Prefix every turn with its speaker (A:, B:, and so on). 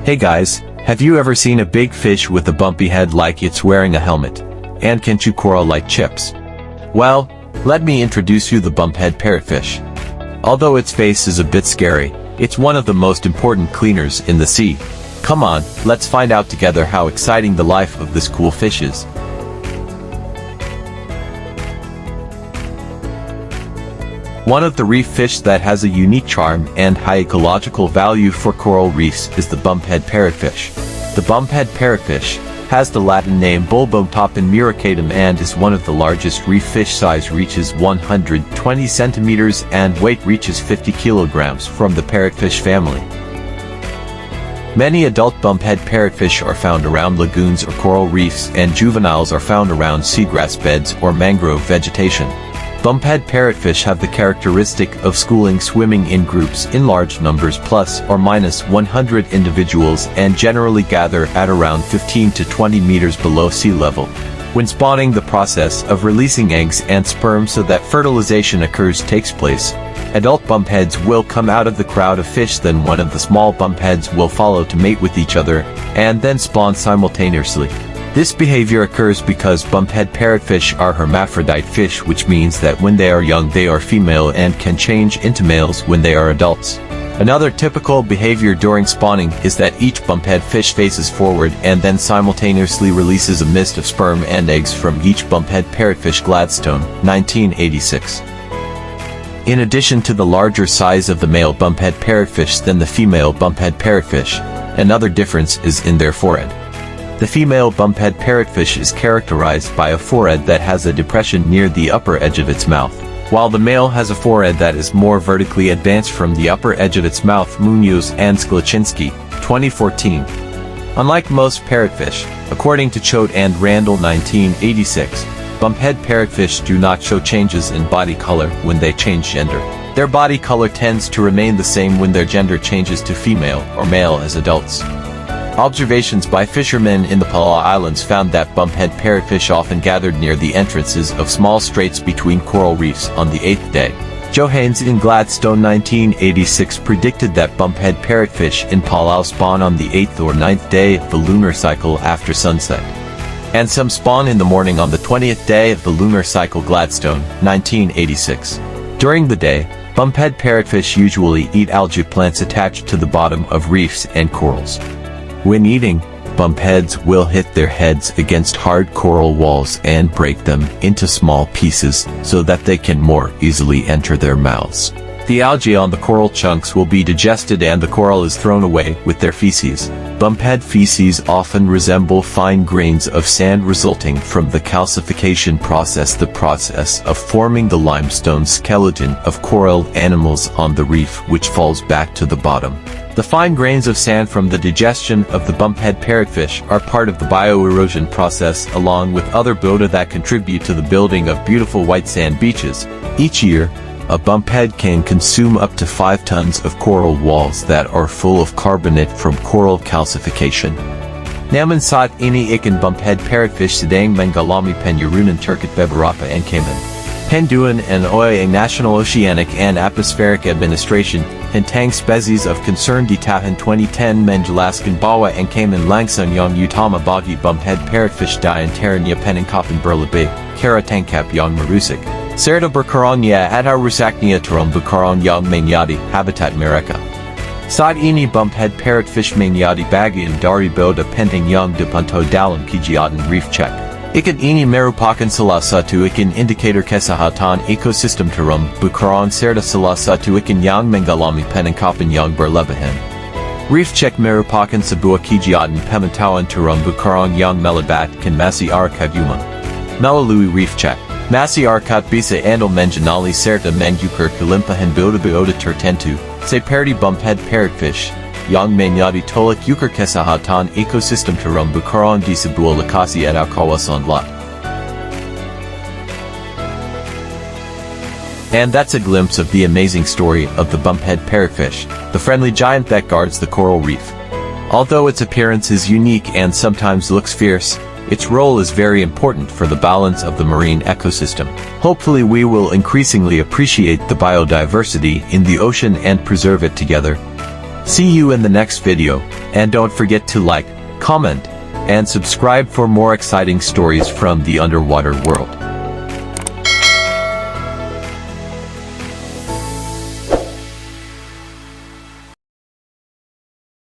A: Hey guys, have you ever seen a big fish with a bumpy head like it's wearing a helmet? And can chew coral like chips? Well, let me introduce you the Bumphead Parrotfish. Although its face is a bit scary, it's one of the most important cleaners in the sea. Come on, let's find out together how exciting the life of this cool fish is. One of the reef fish that has a unique charm and high ecological value for coral reefs is the Bumphead Parrotfish. The Bumphead Parrotfish has the Latin name Bulbotopin muricatum and is one of the largest reef fish. Size reaches 120 centimeters and weight reaches 50 kilograms from the parrotfish family. Many adult bumphead parrotfish are found around lagoons or coral reefs, and juveniles are found around seagrass beds or mangrove vegetation. Bumphead parrotfish have the characteristic of schooling, swimming in groups in large numbers plus or minus 100 individuals, and generally gather at around 15 to 20 meters below sea level. When spawning, the process of releasing eggs and sperm so that fertilization occurs takes place. Adult bumpheads will come out of the crowd of fish, then one of the small bumpheads will follow to mate with each other, and then spawn simultaneously. This behavior occurs because bumphead parrotfish are hermaphrodite fish, which means that when they are young they are female and can change into males when they are adults. Another typical behavior during spawning is that each bumphead fish faces forward and then simultaneously releases a mist of sperm and eggs from each bumphead parrotfish. Gladstone, 1986. In addition to the larger size of the male bumphead parrotfish than the female bumphead parrotfish, another difference is in their forehead. The female bumphead parrotfish is characterized by a forehead that has a depression near the upper edge of its mouth, while the male has a forehead that is more vertically advanced from the upper edge of its mouth. Munoz and Sklechinsky, 2014. Unlike most parrotfish, according to Choate and Randall, 1986, bumphead parrotfish do not show changes in body color when they change gender. Their body color tends to remain the same when their gender changes to female or male as adults. Observations by fishermen in the Palau Islands found that bumphead parrotfish often gathered near the entrances of small straits between coral reefs on the 8th day. Johannes in Gladstone, 1986, predicted that bumphead parrotfish in Palau spawn on the 8th or 9th day of the lunar cycle after sunset, and some spawn in the morning on the 20th day of the lunar cycle. Gladstone, 1986. During the day, bumphead parrotfish usually eat algae plants attached to the bottom of reefs and corals. When eating, bumpheads will hit their heads against hard coral walls and break them into small pieces so that they can more easily enter their mouths. The algae on the coral chunks will be digested and the coral is thrown away with their feces. Bumphead feces often resemble fine grains of sand resulting from the calcification process, the process of forming the limestone skeleton of coral animals on the reef, which falls back to the bottom. The fine grains of sand from the digestion of the bumphead parrotfish are part of the bioerosion process, along with other biota that contribute to the building of beautiful white sand beaches. Each year, a bumphead can consume up to 5 tons of coral walls that are full of carbonate from coral calcification. Naman saat ini ikan bumphead parrotfish sedang mengalami penurunan tingkat beberapa ancaman penduan and OIA National Oceanic and Atmospheric Administration tentang species of concern di tahun 2010 menjelaskan bahwa ancaman langsung yang utama bagi bumphead parrotfish di antaranya penangkapan berlebih, cara tangkap yang merusak, serta berkurangnya atau rusaknya terumbu karang yang menjadi habitat mereka. Saat ini bumphead parrotfish menjadi bagian dari biota penting yang dipantau dalam kegiatan reef check. Ikan ini merupakan salah satu ikan indikator kesehatan ekosistem terumbu karang serta salah satu ikan yang mengalami penangkapan yang berlebihan. Reef check merupakan sebuah kegiatan pemantauan terumbu karang yang melibatkan masyarakat umum. Melalui reef check, masyarakat bisa andal mengenali serta mengukur kelimpahan biota-biota tertentu, seperti bumphead parrotfish, yang menjadi tolak ukur kesehatan ekosistem terumbu karang di sebuah lokasi atau kawasan lot. And that's a glimpse of the amazing story of the bumphead parrotfish, the friendly giant that guards the coral reef. Although its appearance is unique and sometimes looks fierce, its role is very important for the balance of the marine ecosystem. Hopefully we will increasingly appreciate the biodiversity in the ocean and preserve it together. See you in the next video, and don't forget to like, comment, and subscribe for more exciting stories from the underwater world.